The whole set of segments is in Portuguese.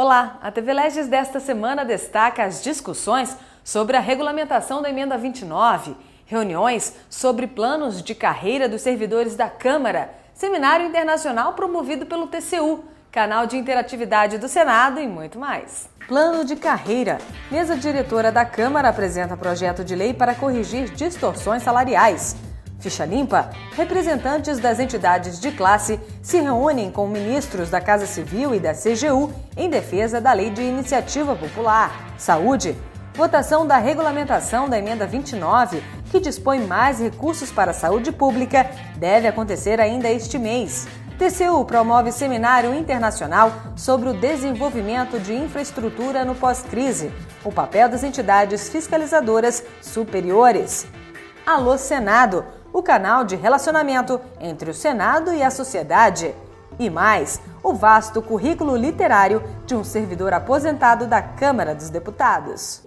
Olá, a TV Leges desta semana destaca as discussões sobre a regulamentação da Emenda 29, reuniões sobre planos de carreira dos servidores da Câmara, seminário internacional promovido pelo TCU, canal de interatividade do Senado e muito mais. Plano de carreira. Mesa diretora da Câmara apresenta projeto de lei para corrigir distorções salariais. Ficha limpa. Representantes das entidades de classe se reúnem com ministros da Casa Civil e da CGU em defesa da Lei de Iniciativa Popular. Saúde. Votação da regulamentação da Emenda 29, que dispõe mais recursos para a saúde pública, deve acontecer ainda este mês. TCU promove seminário internacional sobre o desenvolvimento de infraestrutura no pós-crise, o papel das entidades fiscalizadoras superiores. Alô Senado, o canal de relacionamento entre o Senado e a sociedade. E mais, o vasto currículo literário de um servidor aposentado da Câmara dos Deputados.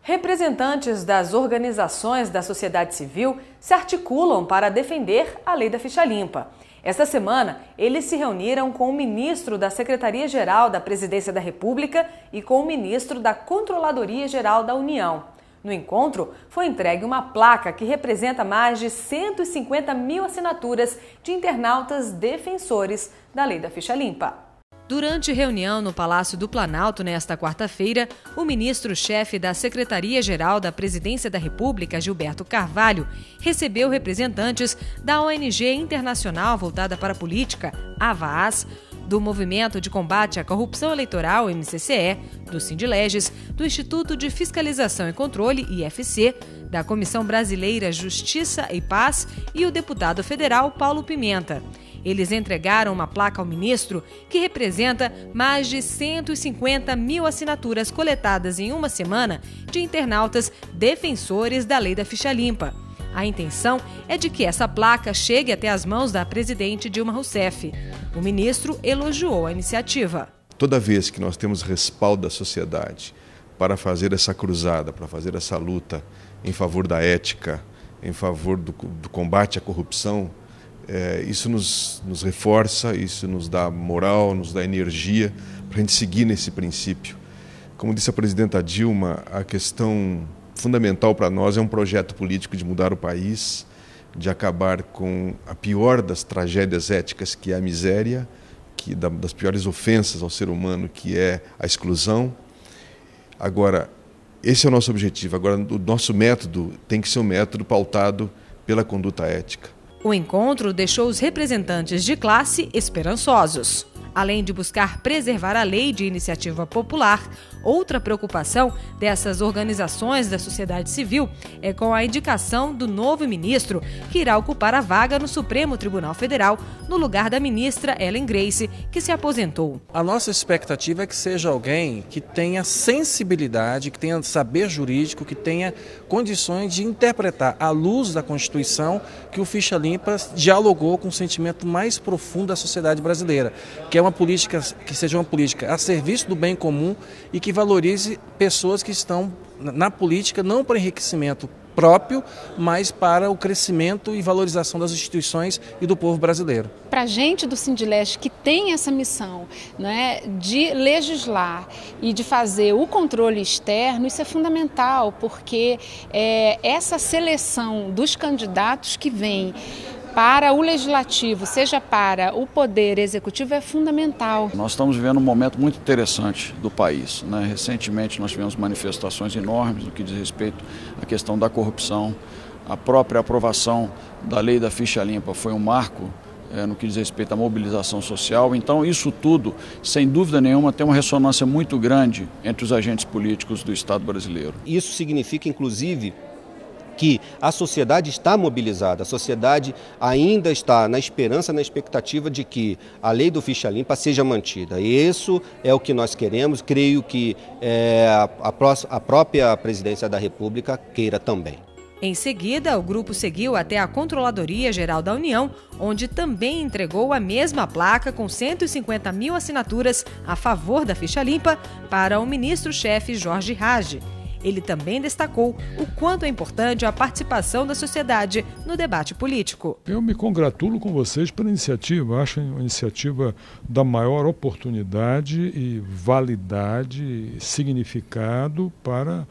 Representantes das organizações da sociedade civil se articulam para defender a lei da ficha limpa. Esta semana, eles se reuniram com o ministro da Secretaria-Geral da Presidência da República e com o ministro da Controladoria-Geral da União. No encontro, foi entregue uma placa que representa mais de 150 mil assinaturas de internautas defensores da lei da ficha limpa. Durante reunião no Palácio do Planalto nesta quarta-feira, o ministro-chefe da Secretaria-Geral da Presidência da República, Gilberto Carvalho, recebeu representantes da ONG internacional voltada para a política, AVAAS, do Movimento de Combate à Corrupção Eleitoral, MCCE, do Sindileges, do Instituto de Fiscalização e Controle, IFC, da Comissão Brasileira Justiça e Paz e o deputado federal Paulo Pimenta. Eles entregaram uma placa ao ministro que representa mais de 150 mil assinaturas coletadas em uma semana de internautas defensores da lei da ficha limpa. A intenção é de que essa placa chegue até as mãos da presidente Dilma Rousseff. O ministro elogiou a iniciativa. Toda vez que nós temos respaldo da sociedade para fazer essa cruzada, para fazer essa luta em favor da ética, em favor do combate à corrupção, isso nos reforça, isso nos dá moral, nos dá energia para a gente seguir nesse princípio. Como disse a presidenta Dilma, a questão fundamental para nós é um projeto político de mudar o país, de acabar com a pior das tragédias éticas, que é a miséria, das piores ofensas ao ser humano, que é a exclusão. Agora, esse é o nosso objetivo. Agora, o nosso método tem que ser um método pautado pela conduta ética. O encontro deixou os representantes de classe esperançosos. Além de buscar preservar a lei de iniciativa popular, outra preocupação dessas organizações da sociedade civil é com a indicação do novo ministro, que irá ocupar a vaga no Supremo Tribunal Federal, no lugar da ministra Ellen Grace, que se aposentou. A nossa expectativa é que seja alguém que tenha sensibilidade, que tenha saber jurídico, que tenha condições de interpretar, à luz da Constituição, que o Ficha Limpa dialogou com o sentimento mais profundo da sociedade brasileira, que é uma política que seja uma política a serviço do bem comum e que valorize pessoas que estão na política não para enriquecimento próprio, mas para o crescimento e valorização das instituições e do povo brasileiro. Para a gente do Sindileges que tem essa missão, né, de legislar e de fazer o controle externo, isso é fundamental, porque essa seleção dos candidatos que vem para o legislativo, seja para o poder executivo, é fundamental. Nós estamos vivendo um momento muito interessante do país, né? Recentemente nós tivemos manifestações enormes no que diz respeito à questão da corrupção. A própria aprovação da lei da ficha limpa foi um marco no que diz respeito à mobilização social. Então isso tudo, sem dúvida nenhuma, tem uma ressonância muito grande entre os agentes políticos do Estado brasileiro. Isso significa, inclusive, que a sociedade está mobilizada, a sociedade ainda está na esperança, na expectativa de que a lei do ficha limpa seja mantida. E isso é o que nós queremos, creio que a própria presidência da República queira também. Em seguida, o grupo seguiu até a Controladoria-Geral da União, onde também entregou a mesma placa com 150 mil assinaturas a favor da ficha limpa para o ministro-chefe Jorge Hage. Ele também destacou o quanto é importante a participação da sociedade no debate político. Eu me congratulo com vocês pela iniciativa. Acho uma iniciativa da maior oportunidade e validade e significado para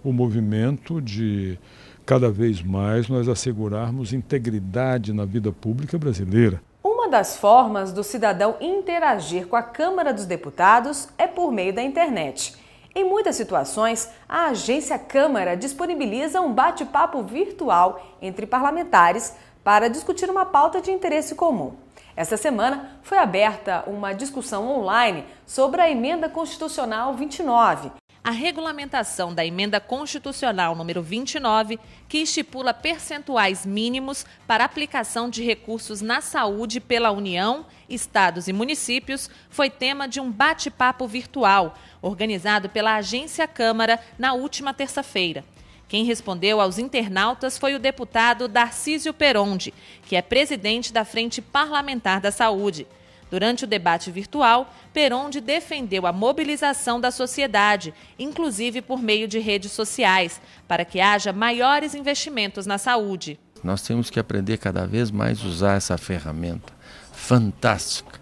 o movimento de cada vez mais nós assegurarmos integridade na vida pública brasileira. Uma das formas do cidadão interagir com a Câmara dos Deputados é por meio da internet. Em muitas situações, a Agência Câmara disponibiliza um bate-papo virtual entre parlamentares para discutir uma pauta de interesse comum. Esta semana foi aberta uma discussão online sobre a Emenda Constitucional 29. A regulamentação da Emenda Constitucional número 29, que estipula percentuais mínimos para aplicação de recursos na saúde pela União, estados e municípios, foi tema de um bate-papo virtual, organizado pela Agência Câmara na última terça-feira. Quem respondeu aos internautas foi o deputado Darcísio Peronde, que é presidente da Frente Parlamentar da Saúde. Durante o debate virtual, Peronde defendeu a mobilização da sociedade, inclusive por meio de redes sociais, para que haja maiores investimentos na saúde. Nós temos que aprender cada vez mais a usar essa ferramenta fantástica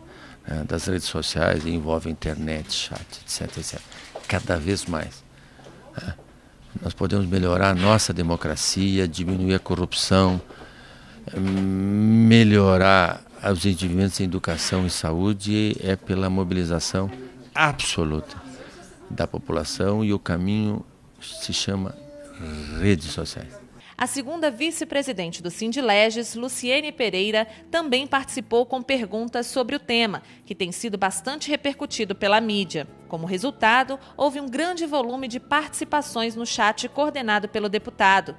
das redes sociais, envolve internet, chat, etc. Cada vez mais. Nós podemos melhorar a nossa democracia, diminuir a corrupção, melhorar os investimentos em educação e saúde é pela mobilização absoluta da população e o caminho se chama redes sociais. A segunda vice-presidente do Sindileges, Luciene Pereira, também participou com perguntas sobre o tema, que tem sido bastante repercutido pela mídia. Como resultado, houve um grande volume de participações no chat coordenado pelo deputado.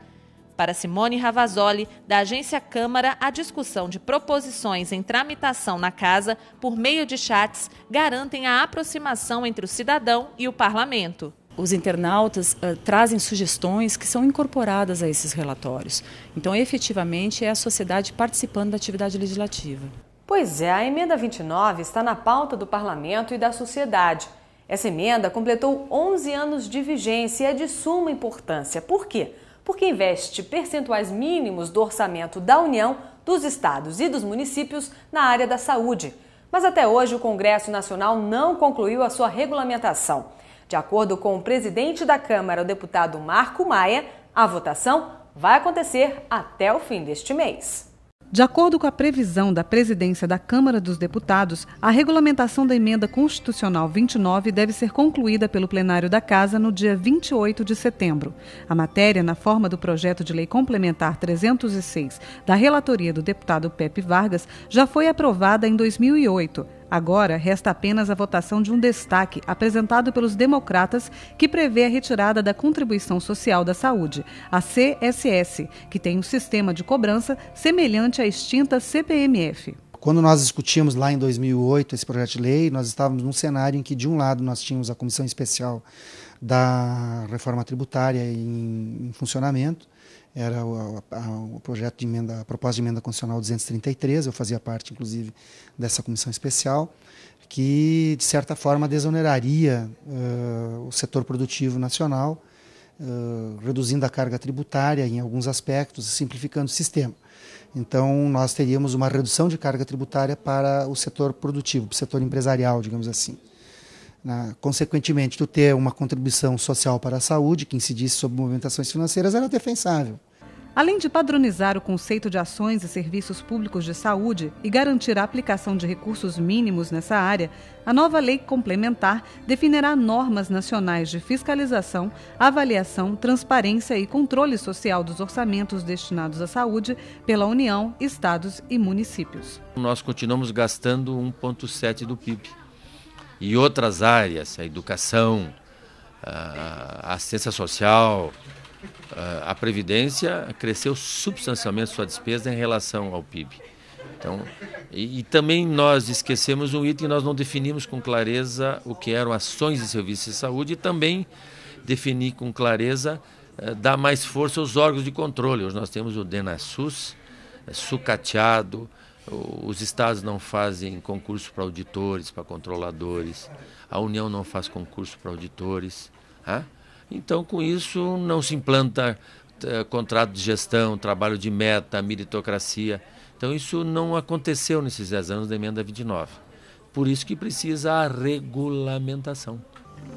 Para Simone Ravazoli, da Agência Câmara, a discussão de proposições em tramitação na Casa, por meio de chats, garantem a aproximação entre o cidadão e o parlamento. Os internautas trazem sugestões que são incorporadas a esses relatórios. Então, efetivamente, é a sociedade participando da atividade legislativa. Pois é, a Emenda 29 está na pauta do parlamento e da sociedade. Essa emenda completou 11 anos de vigência e é de suma importância. Por quê? Porque investe percentuais mínimos do orçamento da União, dos estados e dos municípios na área da saúde. Mas até hoje o Congresso Nacional não concluiu a sua regulamentação. De acordo com o presidente da Câmara, o deputado Marco Maia, a votação vai acontecer até o fim deste mês. De acordo com a previsão da presidência da Câmara dos Deputados, a regulamentação da Emenda Constitucional 29 deve ser concluída pelo plenário da Casa no dia 28 de setembro. A matéria, na forma do projeto de lei complementar 306, da relatoria do deputado Pepe Vargas, já foi aprovada em 2008. Agora, resta apenas a votação de um destaque apresentado pelos democratas que prevê a retirada da contribuição social da saúde, a CSS, que tem um sistema de cobrança semelhante à extinta CPMF. Quando nós discutimos lá em 2008 esse projeto de lei, nós estávamos num cenário em que, de um lado, nós tínhamos a Comissão Especial da Reforma Tributária em funcionamento. Era o projeto de emenda, a proposta de emenda constitucional 233, eu fazia parte, inclusive, dessa comissão especial, que, de certa forma, desoneraria o setor produtivo nacional, reduzindo a carga tributária em alguns aspectos, simplificando o sistema. Então, nós teríamos uma redução de carga tributária para o setor produtivo, para o setor empresarial, digamos assim. Consequentemente, tu ter uma contribuição social para a saúde, que incidisse sobre movimentações financeiras, era defensável. Além de padronizar o conceito de ações e serviços públicos de saúde e garantir a aplicação de recursos mínimos nessa área, a nova lei complementar definirá normas nacionais de fiscalização, avaliação, transparência e controle social dos orçamentos destinados à saúde pela União, estados e municípios. Nós continuamos gastando 1,7% do PIB. E outras áreas, a educação, a assistência social, a Previdência cresceu substancialmente sua despesa em relação ao PIB. Então, e também nós esquecemos um item, nós não definimos com clareza o que eram ações e serviços de saúde e também definir com clareza, dar mais força aos órgãos de controle. Hoje nós temos o DENASUS, sucateado, os estados não fazem concurso para auditores, para controladores, a União não faz concurso para auditores. Então, com isso, não se implanta contrato de gestão, trabalho de meta, meritocracia. Então, isso não aconteceu nesses 10 anos da emenda 29. Por isso que precisa a regulamentação.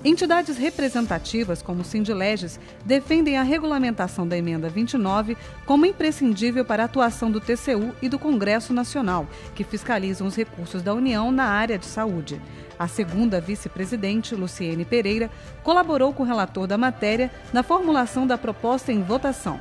Entidades representativas, como o Sindileges, defendem a regulamentação da emenda 29 como imprescindível para a atuação do TCU e do Congresso Nacional, que fiscalizam os recursos da União na área de saúde. A segunda vice-presidente, Luciene Pereira, colaborou com o relator da matéria na formulação da proposta em votação.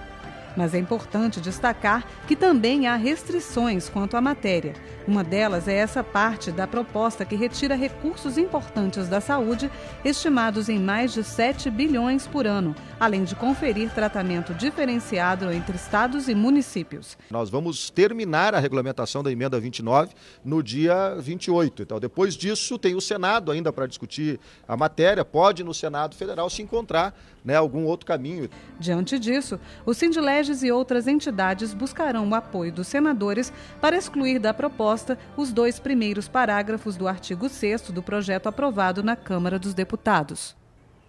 Mas é importante destacar que também há restrições quanto à matéria. Uma delas é essa parte da proposta que retira recursos importantes da saúde, estimados em mais de 7 bilhões por ano, além de conferir tratamento diferenciado entre estados e municípios. Nós vamos terminar a regulamentação da emenda 29 no dia 28. Então, depois disso, tem o Senado ainda para discutir a matéria. Pode, no Senado Federal, se encontrar algum outro caminho. Diante disso, o Sindileges e outras entidades buscarão o apoio dos senadores para excluir da proposta os 2 primeiros parágrafos do artigo 6º do projeto aprovado na Câmara dos Deputados.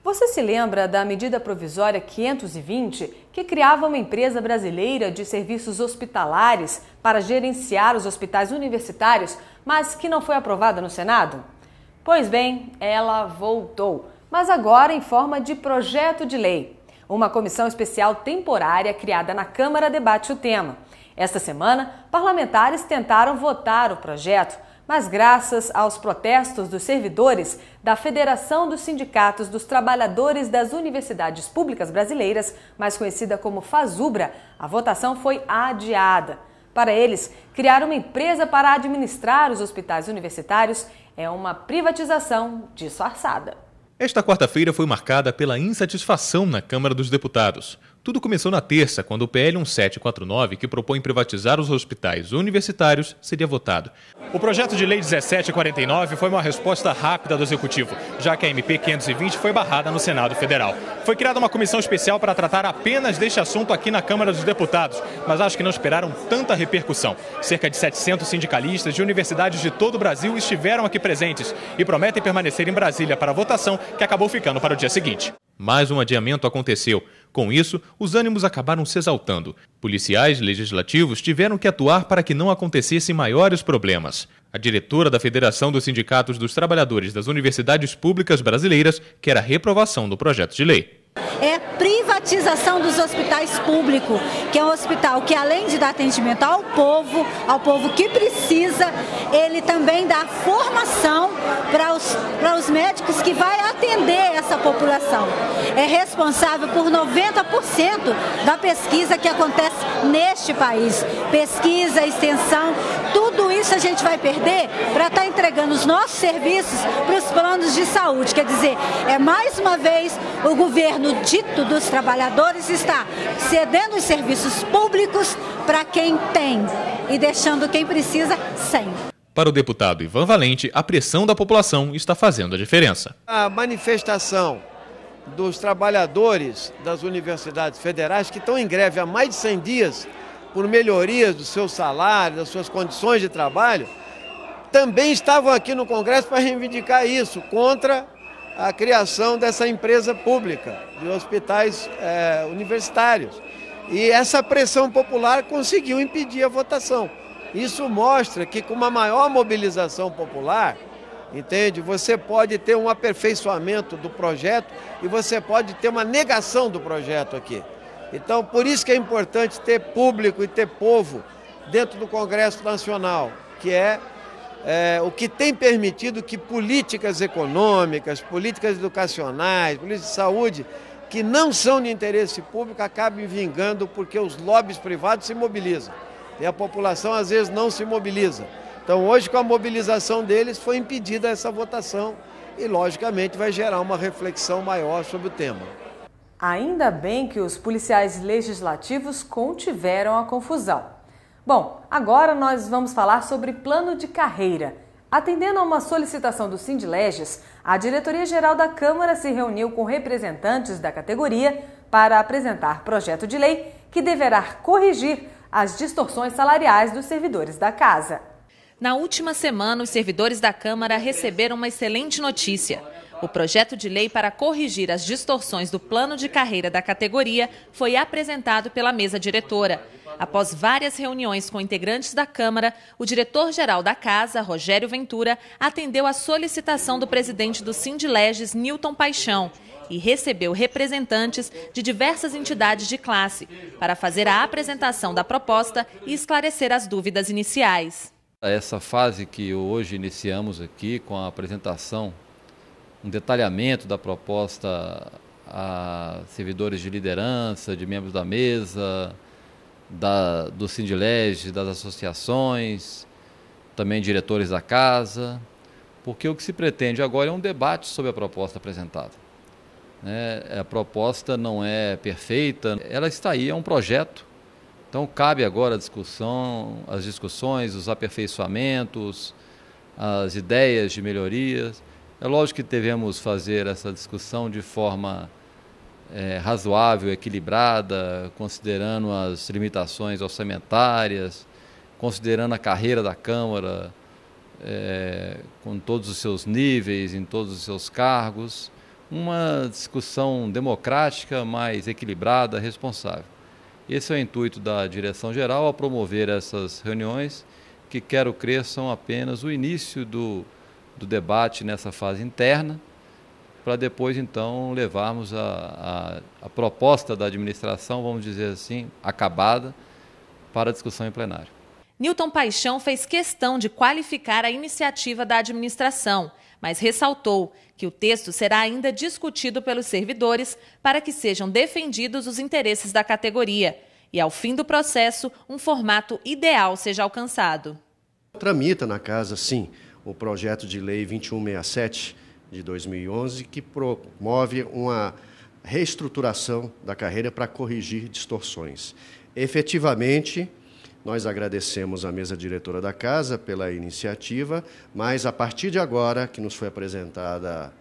Você se lembra da medida provisória 520, que criava uma empresa brasileira de serviços hospitalares para gerenciar os hospitais universitários, mas que não foi aprovada no Senado? Pois bem, ela voltou, mas agora em forma de projeto de lei. Uma comissão especial temporária criada na Câmara debate o tema. Esta semana, parlamentares tentaram votar o projeto, mas graças aos protestos dos servidores da Federação dos Sindicatos dos Trabalhadores das Universidades Públicas Brasileiras, mais conhecida como FASUBRA, a votação foi adiada. Para eles, criar uma empresa para administrar os hospitais universitários é uma privatização disfarçada. Esta quarta-feira foi marcada pela insatisfação na Câmara dos Deputados. Tudo começou na terça, quando o PL 1749, que propõe privatizar os hospitais universitários, seria votado. O projeto de lei 1749 foi uma resposta rápida do Executivo, já que a MP 520 foi barrada no Senado Federal. Foi criada uma comissão especial para tratar apenas deste assunto aqui na Câmara dos Deputados, mas acho que não esperaram tanta repercussão. Cerca de 700 sindicalistas de universidades de todo o Brasil estiveram aqui presentes e prometem permanecer em Brasília para a votação, que acabou ficando para o dia seguinte. Mais um adiamento aconteceu. Com isso, os ânimos acabaram se exaltando. Policiais legislativos tiveram que atuar para que não acontecessem maiores problemas. A diretora da Federação dos Sindicatos dos Trabalhadores das Universidades Públicas Brasileiras quer a reprovação do projeto de lei. É privatização dos hospitais públicos, que é um hospital que, além de dar atendimento ao povo que precisa, ele também dá formação para os médicos que vai atender essa população. É responsável por 90% da pesquisa que acontece neste país. Pesquisa, extensão, tudo isso a gente vai perder para estar entregando os nossos serviços para os planos de saúde. Quer dizer, é mais uma vez o governo dito dos trabalhadores está cedendo os serviços públicos para quem tem e deixando quem precisa sem. Para o deputado Ivan Valente, a pressão da população está fazendo a diferença. A manifestação dos trabalhadores das universidades federais que estão em greve há mais de 100 dias por melhorias do seu salário, das suas condições de trabalho, também estavam aqui no Congresso para reivindicar isso, contra a criação dessa empresa pública de hospitais universitários. E essa pressão popular conseguiu impedir a votação. Isso mostra que com uma maior mobilização popular, entende, você pode ter um aperfeiçoamento do projeto e você pode ter uma negação do projeto aqui. Então, por isso que é importante ter público e ter povo dentro do Congresso Nacional, que é o que tem permitido que políticas econômicas, políticas educacionais, políticas de saúde, que não são de interesse público, acabem vingando porque os lobbies privados se mobilizam. E a população, às vezes, não se mobiliza. Então, hoje, com a mobilização deles, foi impedida essa votação e, logicamente, vai gerar uma reflexão maior sobre o tema. Ainda bem que os policiais legislativos contiveram a confusão. Bom, agora nós vamos falar sobre plano de carreira. Atendendo a uma solicitação do Sindileges, a Diretoria-Geral da Câmara se reuniu com representantes da categoria para apresentar projeto de lei que deverá corrigir as distorções salariais dos servidores da Casa. Na última semana, os servidores da Câmara receberam uma excelente notícia. O projeto de lei para corrigir as distorções do plano de carreira da categoria foi apresentado pela mesa diretora. Após várias reuniões com integrantes da Câmara, o diretor-geral da Casa, Rogério Ventura, atendeu à solicitação do presidente do Sindileges, Nilton Paixão, e recebeu representantes de diversas entidades de classe para fazer a apresentação da proposta e esclarecer as dúvidas iniciais. Essa fase que hoje iniciamos aqui com a apresentação, um detalhamento da proposta a servidores de liderança, de membros da mesa, do Sindileges, das associações, também diretores da casa, porque o que se pretende agora é um debate sobre a proposta apresentada. A proposta não é perfeita, ela está aí, é um projeto, então cabe agora as discussões, os aperfeiçoamentos, as ideias de melhorias. É lógico que devemos fazer essa discussão de forma razoável, equilibrada, considerando as limitações orçamentárias, considerando a carreira da Câmara com todos os seus níveis, em todos os seus cargos, uma discussão democrática, mais equilibrada, responsável. Esse é o intuito da direção-geral ao promover essas reuniões, que quero crer são apenas o início do debate nessa fase interna, para depois, então, levarmos a proposta da administração, vamos dizer assim, acabada, para a discussão em plenário. Nilton Paixão fez questão de qualificar a iniciativa da administração, mas ressaltou que o texto será ainda discutido pelos servidores para que sejam defendidos os interesses da categoria e, ao fim do processo, um formato ideal seja alcançado. Tramita na Casa, sim, o projeto de lei 2167 de 2011, que promove uma reestruturação da carreira para corrigir distorções. Efetivamente, nós agradecemos à mesa diretora da Casa pela iniciativa, mas a partir de agora que nos foi apresentada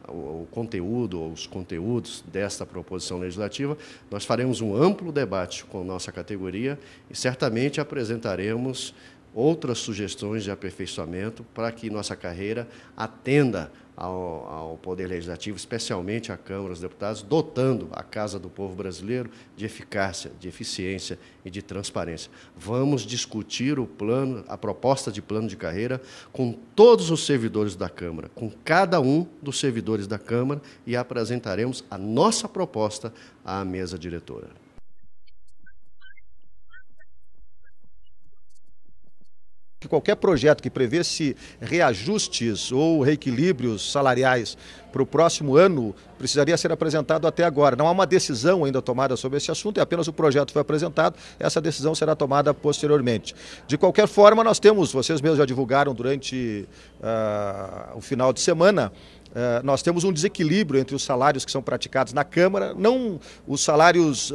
o conteúdo ou os conteúdos desta proposição legislativa, nós faremos um amplo debate com nossa categoria e certamente apresentaremos outras sugestões de aperfeiçoamento para que nossa carreira atenda ao Poder Legislativo, especialmente à Câmara dos Deputados, dotando a Casa do Povo Brasileiro de eficácia, de eficiência e de transparência. Vamos discutir a proposta de plano de carreira com todos os servidores da Câmara, com cada um dos servidores da Câmara, e apresentaremos a nossa proposta à mesa diretora. Que qualquer projeto que prevesse reajustes ou reequilíbrios salariais para o próximo ano precisaria ser apresentado até agora. Não há uma decisão ainda tomada sobre esse assunto, é apenas o projeto foi apresentado, essa decisão será tomada posteriormente. De qualquer forma, nós temos, vocês mesmos já divulgaram durante o final de semana, nós temos um desequilíbrio entre os salários que são praticados na Câmara, não os salários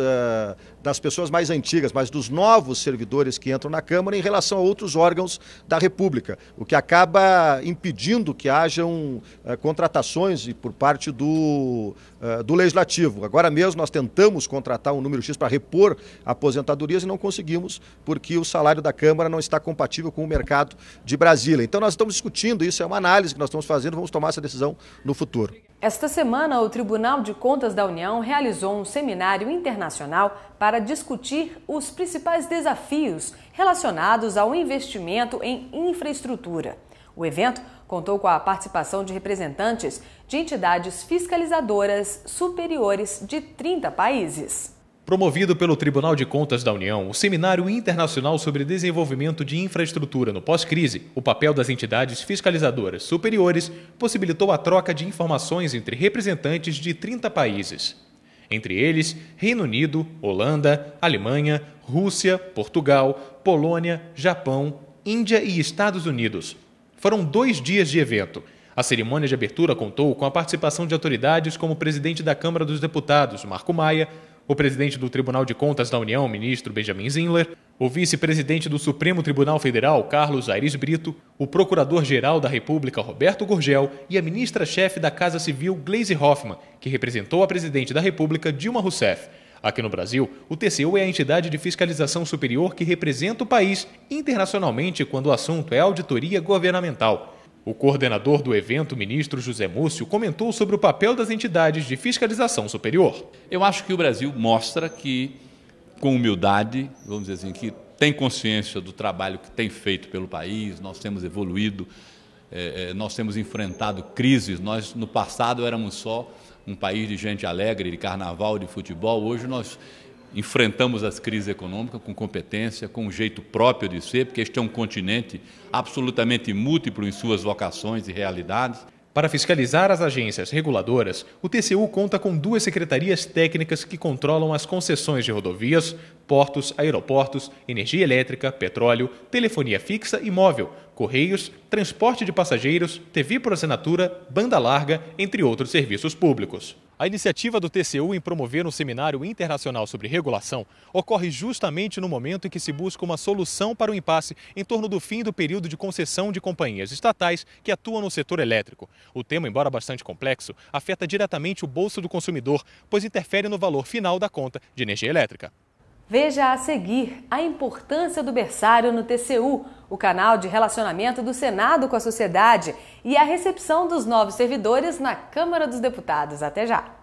das pessoas mais antigas, mas dos novos servidores que entram na Câmara em relação a outros órgãos da República, o que acaba impedindo que hajam contratações por parte do Legislativo. Agora mesmo nós tentamos contratar um número X para repor aposentadorias e não conseguimos, porque o salário da Câmara não está compatível com o mercado de Brasília. Então nós estamos discutindo isso, é uma análise que nós estamos fazendo, vamos tomar essa decisão no futuro. Esta semana, o Tribunal de Contas da União realizou um seminário internacional para discutir os principais desafios relacionados ao investimento em infraestrutura. O evento contou com a participação de representantes de entidades fiscalizadoras superiores de 30 países. Promovido pelo Tribunal de Contas da União, o Seminário Internacional sobre Desenvolvimento de Infraestrutura no Pós-Crise, o papel das entidades fiscalizadoras superiores, possibilitou a troca de informações entre representantes de 30 países. Entre eles, Reino Unido, Holanda, Alemanha, Rússia, Portugal, Polônia, Japão, Índia e Estados Unidos. Foram 2 dias de evento. A cerimônia de abertura contou com a participação de autoridades como o presidente da Câmara dos Deputados, Marco Maia, o presidente do Tribunal de Contas da União, ministro Benjamin Zinler, o vice-presidente do Supremo Tribunal Federal, Carlos Aires Brito, o procurador-geral da República, Roberto Gurgel, e a ministra-chefe da Casa Civil, Gleisi Hoffmann, que representou a presidente da República, Dilma Rousseff. Aqui no Brasil, o TCU é a entidade de fiscalização superior que representa o país internacionalmente quando o assunto é auditoria governamental. O coordenador do evento, o ministro José Múcio, comentou sobre o papel das entidades de fiscalização superior. Eu acho que o Brasil mostra que, com humildade, vamos dizer assim, que tem consciência do trabalho que tem feito pelo país, nós temos evoluído, nós temos enfrentado crises. Nós, no passado, éramos só um país de gente alegre, de carnaval, de futebol. Hoje nós enfrentamos as crises econômicas com competência, com um jeito próprio de ser, porque este é um continente absolutamente múltiplo em suas vocações e realidades. Para fiscalizar as agências reguladoras, o TCU conta com 2 secretarias técnicas que controlam as concessões de rodovias, portos, aeroportos, energia elétrica, petróleo, telefonia fixa e móvel, correios, transporte de passageiros, TV por assinatura, banda larga, entre outros serviços públicos. A iniciativa do TCU em promover um seminário internacional sobre regulação ocorre justamente no momento em que se busca uma solução para o impasse em torno do fim do período de concessão de companhias estatais que atuam no setor elétrico. O tema, embora bastante complexo, afeta diretamente o bolso do consumidor, pois interfere no valor final da conta de energia elétrica. Veja a seguir a importância do berçário no TCU, o canal de relacionamento do Senado com a sociedade, e a recepção dos novos servidores na Câmara dos Deputados. Até já!